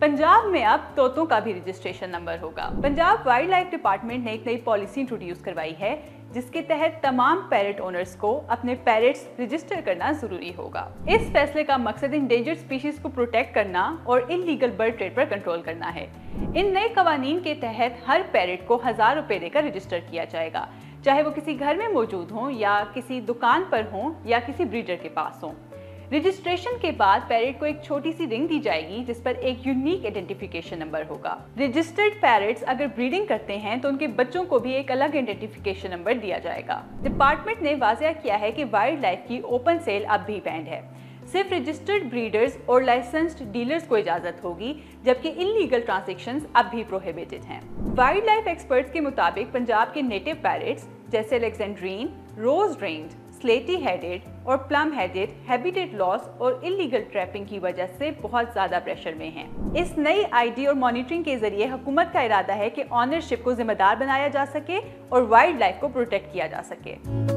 पंजाब में अब तोतों का भी रजिस्ट्रेशन नंबर होगा। पंजाब वाइल्ड लाइफ डिपार्टमेंट ने एक नई पॉलिसी इंट्रोड्यूस करवाई है जिसके तहत तमाम पैरेट ओनर्स को अपने पैरेट्स रजिस्टर करना जरूरी होगा। इस फैसले का मकसद इंडेंजर्ड स्पीशीज को प्रोटेक्ट करना और इलीगल बर्ड ट्रेड पर कंट्रोल करना है। इन नए कवानीन के तहत हर पैरेट को 1000 रुपए देकर रजिस्टर किया जाएगा, चाहे वो किसी घर में मौजूद हो या किसी दुकान पर हो या किसी ब्रीडर के पास हो। रजिस्ट्रेशन के बाद पैरेट को एक छोटी सी रिंग दी जाएगी जिस पर एक यूनिक आइडेंटिफिकेशन नंबर होगा। रजिस्टर्ड पैरेट्स अगर ब्रीडिंग करते हैं तो उनके बच्चों को भी एक अलग आइडेंटिफिकेशन नंबर दिया जाएगा। डिपार्टमेंट ने वाज़ेह किया है कि वाइल्ड लाइफ की ओपन सेल अब भी बैंड है। सिर्फ रजिस्टर्ड ब्रीडर्स और लाइसेंस्ड डीलर्स को इजाजत होगी, जबकि इलीगल ट्रांजैक्शंस अब भी प्रोहिबिटेड हैं। वाइल्ड लाइफ एक्सपर्ट्स के मुताबिक पंजाब के नेटिव पैरेट्स जैसे अलेक्जेंड्रीन, रोज रेंड, स्लेटी हेडेड और प्लम हेडेड हैबिटेट लॉस और इलीगल ट्रैपिंग की वजह से बहुत ज्यादा प्रेशर में हैं। इस नई आईडी और मॉनिटरिंग के जरिए हुकूमत का इरादा है कि ऑनरशिप को जिम्मेदार बनाया जा सके और वाइल्ड लाइफ को प्रोटेक्ट किया जा सके।